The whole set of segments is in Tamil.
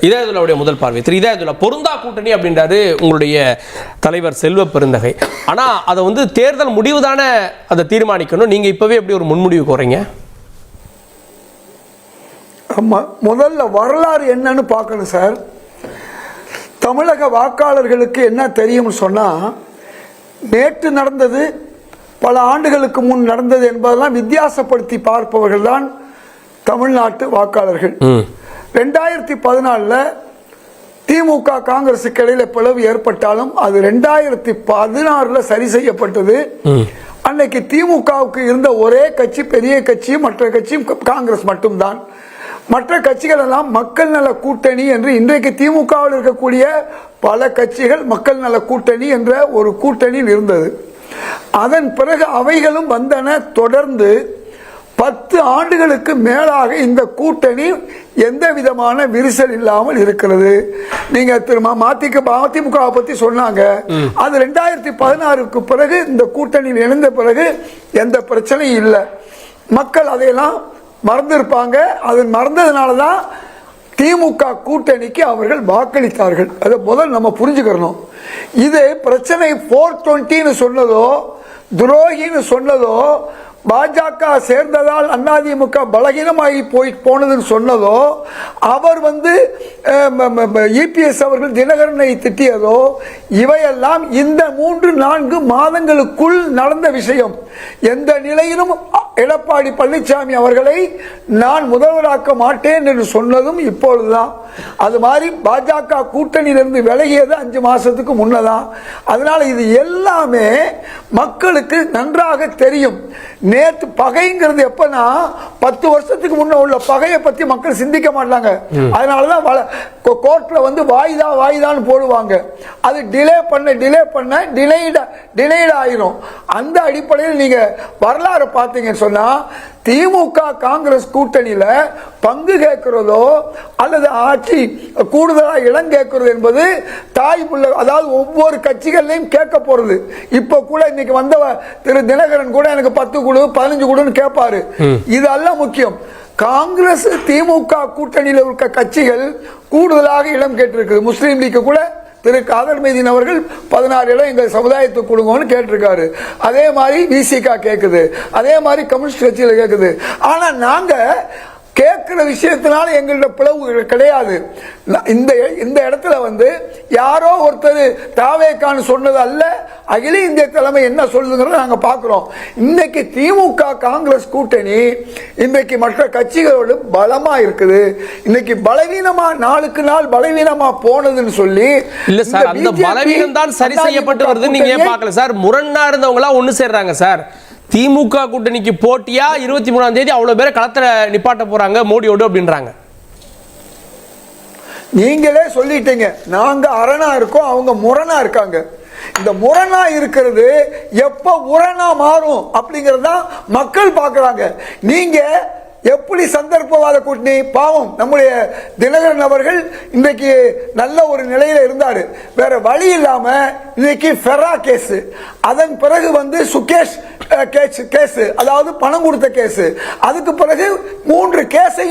இதாயதுல்லாவுடைய முதல் பார்வை. திரு இதாயதுல்லா, பொருந்தா கூட்டணி அப்படின்றாரு உங்களுடைய தலைவர் செல்வ பெருந்தகை. ஆனா அதை வந்து தேர்தல் முடிவு தானே அதை தீர்மானிக்கணும். நீங்க இப்பவே எப்படி ஒரு முன்முடிவு கோரீங்க? முதல்ல வரலாறு என்னன்னு பார்க்கணும் சார். தமிழக வாக்காளர்களுக்கு என்ன தெரியும் சொன்னா, நேற்று நடந்தது பல ஆண்டுகளுக்கு முன் நடந்தது என்பதெல்லாம் வித்தியாசப்படுத்தி பார்ப்பவர்கள் தான் தமிழ்நாட்டு வாக்காளர்கள். 2014 திமுக காங்கிரசுக்கு இடையில பிளவு ஏற்பட்டாலும் அது 2016 சரி செய்யப்பட்டது. அன்னைக்கு திமுகவுக்கு இருந்த ஒரே கட்சி பெரிய கட்சியும் மற்ற கட்சியும் காங்கிரஸ் மட்டும்தான். மற்ற கட்சிகள் எல்லாம் மக்கள் நல கூட்டணி என்று, இன்றைக்கு திமுகவில் இருக்கக்கூடிய பல கட்சிகள் மக்கள் நல கூட்டணி என்ற ஒரு கூட்டணியில் இருந்தது. அதன் பிறகு அவைகளும் வந்தன. தொடர்ந்து 10 ஆண்டுகளுக்கு மேலாக இந்த கூட்டணி எந்த விதமான விரிசல் இல்லாமல் இருக்கிறது. நீங்க மதிமுக பத்தி சொன்னாங்க. அது 2016க்கு பிறகு இந்த கூட்டணியில் இணைந்த பிறகு எந்த பிரச்சனையும் இல்லை. மக்கள் அதையெல்லாம் மறந்திருப்பாங்க. அது மறந்ததுனாலதான் திமுக கூட்டணிக்கு அவர்கள் வாக்களித்தார்கள். அதை முதல் நம்ம புரிஞ்சுக்கணும். இது பிரச்சனை 420 சொன்னதோ துரோகின்னு சொன்னதோ பாஜக சேர்ந்ததால் அதிமுக பலகீனமாகி போனதுன்னு சொன்னதோ, அவர் இபிஎஸ் அவர்கள் தினகரனை திட்டியதோ, இவையெல்லாம் இந்த 3-4 மாதங்களுக்குள் நடந்த விஷயம். எந்த நிலையிலும் எடப்பாடி பழனிசாமி அவர்களை நான் முதல்வராக்க மாட்டேன் என்று சொன்னதும் இப்பொழுதுதான். அது மாதிரி பாஜக கூட்டணியிலிருந்து விலகியது 5 மாசத்துக்கு முன்னதான். அதனால இது எல்லாமே மக்களுக்கு நன்றாக தெரியும். நேற்று பகைங்கிறது எப்பனா 10 வருஷத்துக்கு முன்ன உள்ள பகையை பத்தி மக்கள் சிந்திக்க மாட்டாங்க. அதனாலதான் கோர்ட்ல வாய்தான்னு போடுவாங்க. அது டிலே பண்ண டிலேட் ஆயிரும். அந்த அடிப்படையில் நீங்க வரலாறு பார்த்தீங்கன்னு சொன்னா, திமுக காங்கிரஸ் கூட்டணியில பங்கு கேட்கிறதோ அல்லது ஆட்சி கூடுதலா இடம் கேட்கிறது என்பது தாய்ப்புள்ள, அதாவது ஒவ்வொரு கட்சிகளையும் கேட்க போறது. இப்ப கூட இன்னைக்கு வந்த திரு தினகரன் கூட எனக்கு 10 கொடு 15 கொடுன்னு கேட்பாரு. இதெல்லாம் முக்கியம். காங்கிரஸ் திமுக கூட்டணியில் இருக்க கட்சிகள் கூடுதலாக இடம் கேட்டிருக்கு. முஸ்லீம் லீக் கூட திரு காதர் மைதீன் அவர்கள் 16 இடம் எங்க சமுதாயத்துக்கு கொடுங்கன்னு கேட்டிருக்காரு. அதே மாதிரி விசிகா கேக்குது, அதே மாதிரி கம்யூனிஸ்ட் கட்சியில கேக்குது. ஆனா நாங்க கேட்கிற விஷயத்தினால எங்களோட பிளவு கிடையாது. இந்த இடத்துல யாரோ ஒருத்தர் தாவேக்கான்னு சொன்னது அல்ல, அகில இந்திய தலைமை என்ன சொல்லுங்கிறத நாங்க பாக்குறோம். இன்னைக்கு திமுக காங்கிரஸ் கூட்டணி இன்றைக்கு மற்ற கட்சிகளோடு பலமா இருக்குது. இன்னைக்கு பலவீனமா நாளுக்கு நாள் பலவீனமா போனதுன்னு சொல்லி இல்ல சார், அந்த பலவீனம் தான் சரி செய்யப்பட்டு வருது. நீங்க ஏன் பார்க்கல சார்? முரண்ணா இருந்தவங்க எல்லாம் ஒண்ணு சேர்றாங்க சார். திமுக கூட்டணிக்கு போட்டியா 23ஆம் தேதி அவ்வளவு பேரை களத்துல நிப்பாட்ட போறாங்க மோடியோடு அப்படின்றாங்க. நீங்களே சொல்லிட்டீங்க, நாங்க அரணா இருக்கோம், அவங்க முரணா இருக்காங்க. இந்த முரணா இருக்கிறது எப்ப உரணா மாறும் அப்படிங்கறத மக்கள் பாக்குறாங்க. நீங்க எப்படி சந்தர்ப்பவாத கூட்டணி? பாவம் நம்முடைய தினகரன் அவர்கள் இன்றைக்கு நல்ல ஒரு நிலையில இருந்தாரு. வேற வழி இல்லாம இன்னைக்கு ஃபெரா கேஸ், அதன் பிறகு சுகேஷ் கேஸ், அதாவது பணம் கொடுத்த கேஸ், அதுக்கு பிறகு 3 கேஸை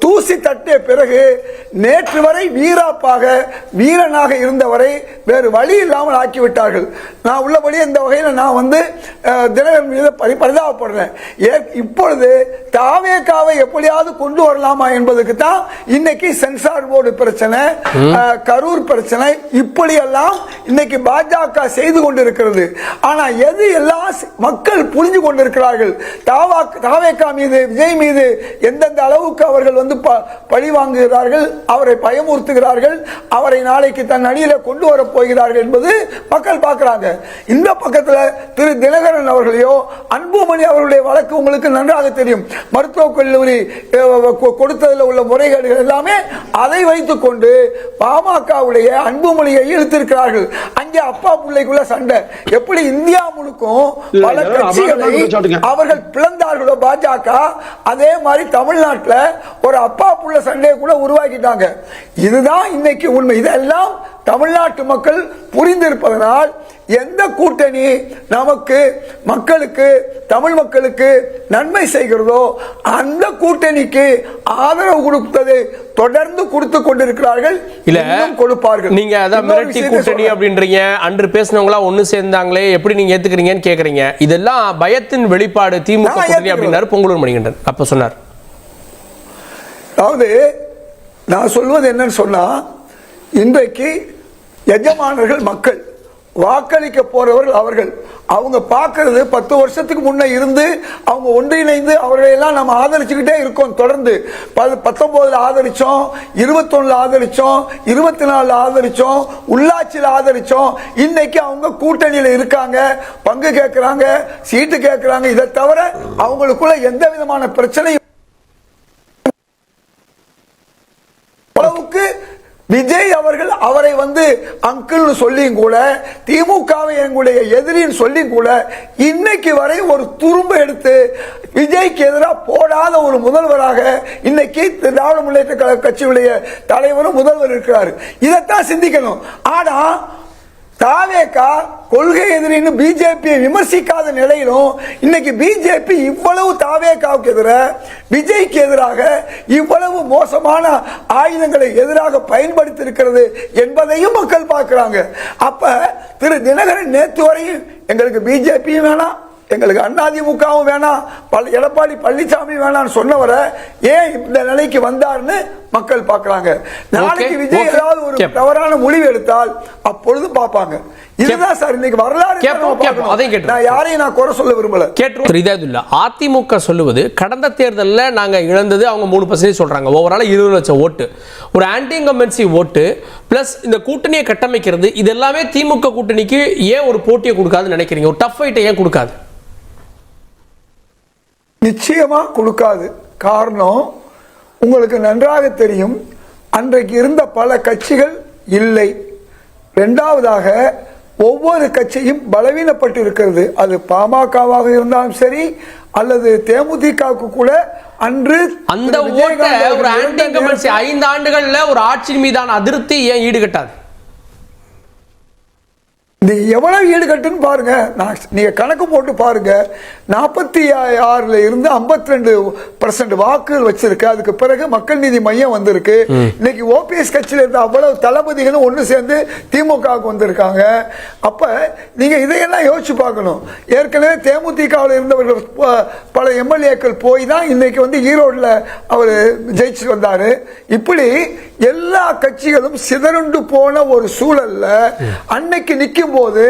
தூசி தட்டிய பிறகு நேற்று வரை வீரனாக இருந்தவரை வேறு வழி இல்லாமல் ஆக்கிவிட்டார்கள். நான் உள்ளபடி இந்த வகையில் நான் தினகரன் மீது பரிதாபப்படுறேன். இப்பொழுது தாவேகாவை எப்படியாவது கொண்டு வரலாமா என்பதுக்கு தான் இன்னைக்கு சென்சார் போர்டு பிரச்சனை, கரூர் பிரச்சனை, இப்படி எல்லாம் இன்னைக்கு பாஜக செய்து கொண்டிருக்கிறது. ஆனா எது எல்லாம் மக்கள் புரிஞ்சு கொண்டிருக்கிறார்கள். தாவேகா மீது, விஜய் மீது எந்தெந்த அளவுக்கு அவர்கள் பழி வாங்குகிறார்கள், அவரை பயமுறுத்துகிறார்கள், அவரை நாளைக்கு தன் அடியில கொண்டு வர போகிறார்கள் என்பது மக்கள் பார்க்கிறாங்க. இந்த பக்கத்தில் திரு தினகரன் அவர்களையோ அன்புமணி அவர்களுடைய வழக்கு உங்களுக்கு நன்றாக தெரியும். மருத்துவக் கல்லூரி கொடுத்ததில் உள்ள முறைகேடுகள் எல்லாமே அதை வைத்துக் கொண்டு பாமகவுடைய அன்புமணியை இழுத்திருக்கிறார்கள். அங்கே அப்பா பிள்ளைக்குள்ள சண்டை. எப்படி இந்தியா முழுக்கும் பல கட்சிகளை அவர்கள் பிளந்தார்களோ பாஜக, அதே மாதிரி தமிழ்நாட்டில் ஒரு அப்பா புள்ள சண்டையை கூட உருவாக்கிட்டாங்க. இதுதான் இன்னைக்கு உண்மை. இதெல்லாம் தமிழ்நாட்டு மக்கள் புரிந்திருப்பதனால் எந்த கூட்டணி நமக்கு மக்களுக்கு தமிழ் மக்களுக்கு நன்மை செய்கிறதோ அந்த கூட்டணிக்கு ஆதரவு கொடுப்பதை தொடர்ந்து கொடுத்து கொண்டிருக்கிறார்கள். இல்ல கொடுப்பார்கள். நீங்க அதான் மிரட்டி கூட்டணி அப்படின்றீங்க. அன்று பேசினவங்களா ஒண்ணு சேர்ந்தாங்களே, எப்படி நீங்க ஏத்துக்கிறீங்கன்னு கேக்குறீங்க. இதெல்லாம் பயத்தின் வெளிப்பாடு திமுக கூட்டணி அப்படின்னாரு பொங்கலூர் மணிகண்டன் அப்ப சொன்னார். அதாவது நான் சொல்வது என்னன்னு சொன்னா, இன்றைக்கு எஜமானர்கள் மக்கள், வாக்களிக்க போறவர்கள் அவர்கள். அவங்க பார்க்கறது 10 வருஷத்துக்கு முன்ன இருந்து அவங்க ஒன்றிணைந்து அவர்களெல்லாம் நம்ம ஆதரிச்சுக்கிட்டே இருக்கோம். தொடர்ந்து 19 ஆதரிச்சோம், 21 ஆதரிச்சோம், 24 ஆதரிச்சோம், உள்ளாட்சியில் ஆதரிச்சோம். இன்னைக்கு அவங்க கூட்டணியில் இருக்காங்க, பங்கு கேட்கிறாங்க, சீட்டு கேட்கிறாங்க. இதை தவிர அவங்களுக்குள்ள எந்த விதமான பிரச்சனையும் அளவுக்கு விஜய் அவர்கள் அவரை அங்கிள் சொல்லியும் கூட, திமுகவை எங்களுடைய எதிரின்னு சொல்லியும் கூட, இன்னைக்கு வரை ஒரு துரும்ப எடுத்து விஜய்க்கு எதிராக போடாத ஒரு முதல்வராக இன்னைக்கு திராவிட முன்னேற்ற கழக கட்சியுடைய தலைவரும் முதல்வர் இருக்கிறார். இதைத்தான் சிந்திக்கணும். ஆனா தாவேகா கொள்கை எதிரின்னு பிஜேபியை விமர்சிக்காத நிலையிலும் இன்னைக்கு பிஜேபி இவ்வளவு தாவேகாவுக்கு எதிராக விஜய்க்கு எதிராக இவ்வளவு மோசமான ஆயுதங்களை எதிராக பயன்படுத்தி இருக்கிறது என்பதையும் மக்கள் பார்க்கிறாங்க. அப்ப திரு தினகரன் நேற்று வரையும் எங்களுக்கு பிஜேபியும் வேணாம், எங்களுக்கு அதிமுகவும் வேணாம், எடப்பாடி பழனிசாமி வேணாம்னு சொன்னவரை ஏன் இந்த நிலைக்கு வந்தார்னு மக்கள் பார்க்கறாங்க. நாளைக்கு விஜய் ஏதாவது ஒரு தவறான முடிவு எடுத்தால் அப்பொழுது பார்ப்பாங்க. இதுதான் சார் இன்னைக்கு வரலாறு. நான் யாரையும் நான் குறை சொல்ல விரும்பல. அதிமுக சொல்லுவது கடந்த தேர்தலில் நாங்க இழந்தது அவங்க 3% சொல்றாங்க. ஓவரால் 20 லட்சம் ஓட்டு, ஒரு ஆன்டி இன்கம்பன்சி ஓட்டு பிளஸ் இந்த கூட்டணியை கட்டமைக்கிறது, இது எல்லாமே திமுக கூட்டணிக்கு ஏன் ஒரு போட்டியை கொடுக்காதுன்னு நினைக்கிறீங்க? ஒரு டஃப் ஃபைட்டை ஏன் கொடுக்காது? நிச்சயமா கொடுக்காது. காரணம் உங்களுக்கு நன்றாக தெரியும், அன்றைக்கு இருந்த பல கட்சிகள் இல்லை. இரண்டாவதாக ஒவ்வொரு கட்சியும் பலவீனப்பட்டு இருக்கிறது. அது பாமகவாக இருந்தாலும் சரி அல்லது தேமுதிகவுக்கு கூட அன்று அந்த ஓட்ட ஒரு ஆன்டி இன்கம்பன்சி 5 ஆண்டுகள்ல ஒரு ஆட்சி மீதான அதிருப்தி ஏன் ஈடுகட்டாது? எவ்வளவு ஈடுகட்டுன்னு பாருங்க. நீங்க கணக்கு போட்டு பாருங்க. 46 இருந்து 52% வாக்குகள் வச்சிருக்கு. அதுக்கு பிறகு மக்கள் நீதி மையம் வந்திருக்கு. இன்னைக்கு ஓபிஎஸ் கட்சியில இருந்த அவ்வளவு தளபதிகளும் ஒன்னு சேர்ந்து திமுகவுக்கு வந்திருக்காங்க. அப்ப நீங்க இதையெல்லாம் யோசிச்சு பார்க்கணும். ஏற்கனவே தேமுதிகவில் இருந்தவர்கள் பல எம்எல்ஏக்கள் போய் தான் இன்னைக்கு ஈரோடுல அவர் ஜெயிச்சு வந்தாரு. இப்படி எல்லா கட்சிகளும் சிதறுண்டு போன ஒரு சூழல்ல அன்னைக்கு நிற்கும் போது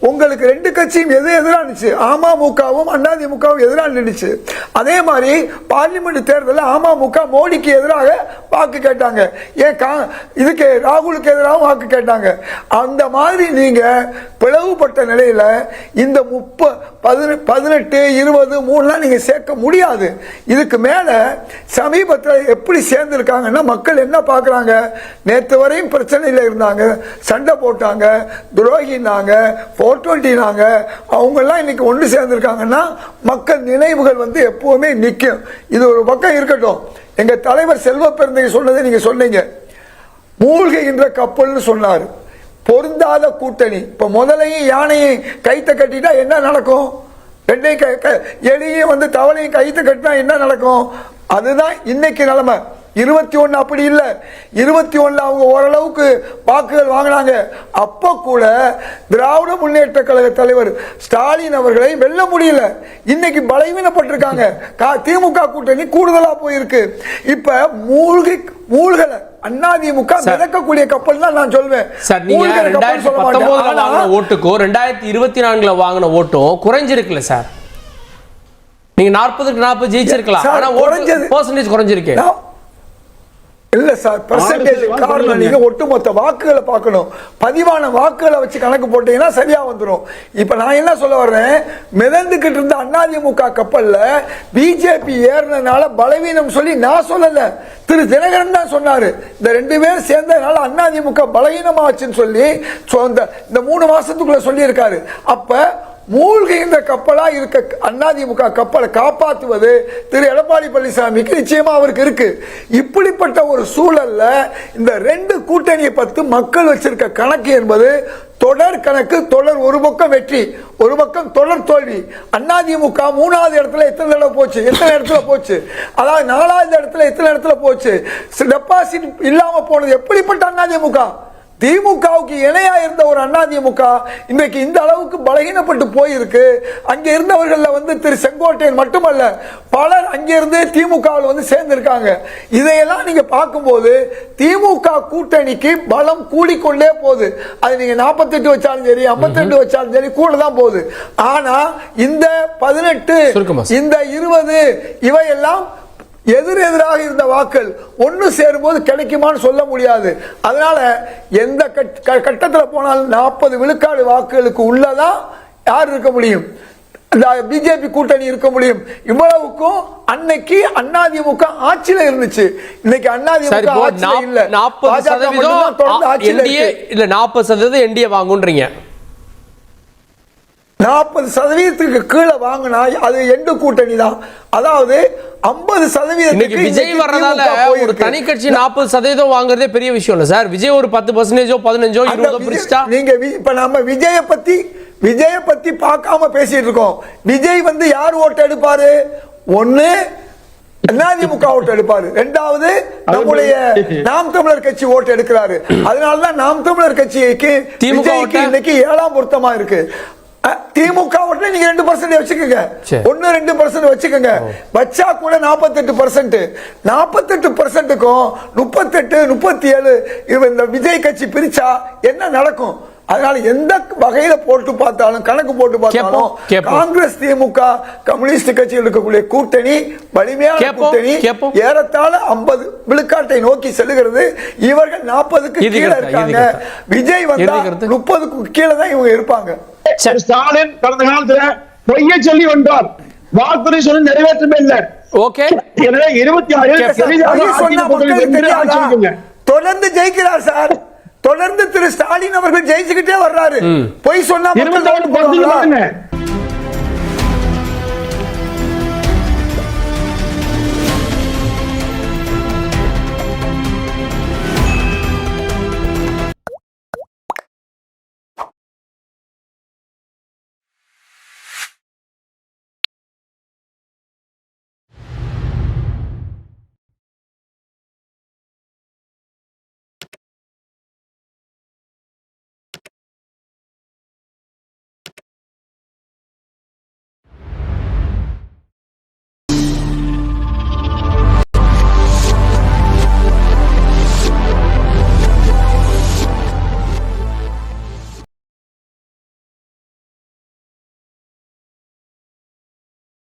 உங்களுக்கு 2 கட்சியும் எதிராக இருந்துச்சு. அமமுகவும் அதிமுகவும் எதிராக நின்றுச்சு. அதே மாதிரி பார்லிமெண்ட் தேர்தலில் அமமுக மோடிக்கு எதிராக வாக்கு கேட்டாங்க. இதுக்கு ராகுலுக்கு எதிராக வாக்கு கேட்டாங்க. அந்த மாதிரி நீங்க பிளவுபட்ட நிலையில இந்த 18, 20, 3 நீங்க சேர்க்க முடியாது. இதுக்கு மேல சமீபத்தில் எப்படி சேர்ந்திருக்காங்கன்னா மக்கள் என்ன பார்க்கறாங்க? நேற்று வரையும் பிரச்சனையில இருந்தாங்க, சண்டை போட்டாங்க, துரோகினாங்க, 420 அவங்க எல்லாம் இன்னைக்கு ஒன்று சேர்ந்திருக்காங்கன்னா மக்கள் நினைவுகள் எப்பவுமே நிற்கும். இது ஒரு பக்கம் இருக்கட்டும். எங்க தலைவர் செல்வ பெருந்தகை சொன்னதை நீங்க சொன்னீங்க, மூழ்கின்ற கப்பல்னு சொன்னார். பொருந்தாத கூட்டணி. இப்ப முதலையும் யானையும் கைத்த கட்டிட்டா என்ன நடக்கும்? எலியும் தவளையும் கைத்த கட்டினா என்ன நடக்கும்? அதுதான் இன்னைக்கு நிலைமை. 21 அப்படி இல்ல. 21 அவங்க ஓரளவுக்கு வாக்குகள் வாங்கினாங்க. அப்ப கூட திராவிட முன்னேற்ற கழக தலைவர் ஸ்டாலின் அவர்களை வெல்ல முடியல. இன்னைக்கு பலவீனப்பட்டிருக்காங்க. திமுக கூட்டணி கூடுதலா போயிருக்கு. இப்ப மூழ்கல அதிமுக மிதக்கக்கூடிய கப்பல் தான் நான் சொல்வேன். சார், நீங்க 2019 வாங்கின ஓட்டுக்கும் 2024 வாங்கின ஓட்டும் குறைஞ்சிருக்குல்ல சார்? நீங்க 40% ஜெயிச்சிருக்கலாம். ஆனா ஓட்டு % குறைஞ்சிருக்கு இல்ல சார். பெர்சன்டேஜ் காரணம் நீங்க ஒட்டுமொத்த வாக்குகளை பார்க்கணும். பதிவான வாக்குகளை வச்சு கணக்கு போட்டீங்கன்னா சரியா வந்துடும். இப்ப நான் என்ன சொல்ல வர்றேன், மிதந்துகிட்டு இருந்த அதிமுக கப்பல்ல பிஜேபி ஏறினால பலவீனம் சொல்லி நான் சொல்லல, திரு தினகரன் தான் சொன்னாரு. இந்த 2 பேரும் சேர்ந்ததுனால அதிமுக பலவீனமாச்சுன்னு சொல்லி இந்த 3 மாசத்துக்குள்ள சொல்லி இருக்காரு. அப்ப மூழ்கின்ற கப்பலா இருக்க அதிமுக கப்பலை காப்பாற்றுவது திரு எடப்பாடி பழனிசாமிக்கு நிச்சயமா அவருக்கு இருக்கு. இப்படிப்பட்ட ஒரு சூழல்ல இந்த ரெண்டு கூட்டணியை பத்தி மக்கள் வச்சிருக்க கணக்கு என்பது தொடர் கணக்கு. தொடர் ஒரு பக்கம் வெற்றி, ஒரு பக்கம் தொடர் தோல்வி. அதிமுக 3வது இடத்துல எத்தனை தடவை போச்சு, எத்தனை இடத்துல போச்சு, அதாவது 4வது இடத்துல எத்தனை இடத்துல போச்சு. டெபாசிட் இல்லாம போனது எப்படிப்பட்ட அதிமுக? திமுகவுக்கு இணையா இருந்த ஒரு அதிமுக இன்றைக்கு இந்த அளவுக்கு பலகீனப்பட்டு போயிருக்கு. அங்க இருந்தவர்கள் திரு செங்கோட்டையன் மட்டுமல்ல, பலர் அங்கிருந்து திமுகவில் சேர்ந்திருக்காங்க. இதையெல்லாம் நீங்க பார்க்கும்போது திமுக கூட்டணிக்கு பலம் கூடிக்கொண்டே போகுது. அது நீங்க 48 வச்சாலும் சரி, 52 வச்சாலும் சரி, கூட தான் போகுது. ஆனா இந்த 18, இந்த 20 இவையெல்லாம் எதிராக இருந்த வாக்கள் ஒன்னு சேரும்போது கிடைக்குமான்னு சொல்ல முடியாது. அதனால எந்த கட்டத்தில் போனாலும் 40 விழுக்காடு வாக்குகளுக்கு உள்ளதான் யார் இருக்க முடியும், பிஜேபி கூட்டணி இருக்க முடியும். இவ்வளவுக்கும் அன்னைக்கு அதிமுக ஆட்சியில இருந்துச்சு, இன்னைக்கு அதிமுக ஆட்சியில இல்ல. 40% என்டிஏ வாங்குன்றீங்க. 40% கீழே வாங்கினா அது எண்டு கூட்டணி தான். அதாவது 50% விஜய் வர்றதால ஒரு தனி கட்சி 40% வாங்குறதே பெரிய விஷயம் இல்ல சார். விஜய் ஒரு 10%, 15, 20 பிரிச்சா நீங்க இப்ப நம்ம விஜய பத்தி பார்க்காம பேசிட்டு இருக்கோம். விஜய் யார் ஓட்டு எடுப்பாரு? ஒண்ணு அதிமுக ஓட்டு எடுப்பாரு, ரெண்டாவது நம்முடைய நாம் தமிழர் கட்சி ஓட்டு எடுக்கிறாரு. அதனாலதான் நாம் தமிழர் கட்சிக்கு திமுக இன்னைக்கு 7ஆம் பொருத்தமா இருக்கு. திமுக ஓட்டுல நீங்க 2% வச்சுக்கோங்க, 1-2% வச்சுக்கோங்க, வச்சா கூட 48%. 48%க்கும் 38, 37 இந்த விஜய் கட்சி பிரிச்சா என்ன நடக்கும்? அதனால எந்த வகையில போட்டு பார்த்தாலும், கணக்கு போட்டு பார்த்தாலும் காங்கிரஸ், திமுக, கம்யூனிஸ்ட் கட்சியில் இருக்கக்கூடிய கூட்டணி வலிமையான கூட்டணி ஏறத்தாழ 50 விழுக்காட்டை நோக்கி செல்லுகிறது. இவர்கள் 40க்கு கீழே இருக்காங்க. விஜய் வந்தா 30க்கு கீழே தான் இவங்க இருப்பாங்க. ஸ்டாலின் கடந்த காலத்துல பொய்ய சொல்லி வந்தார், வாக்குறுதி சொல்லி நிறைவேற்றமே இல்லை. ஓகே, எனவே 26 தொடர்ந்து ஜெயிக்கிறார் சார். தொடர்ந்து திரு ஸ்டாலின் அவர்கள் ஜெயிச்சுக்கிட்டே வர்றாரு. பொய் சொன்னா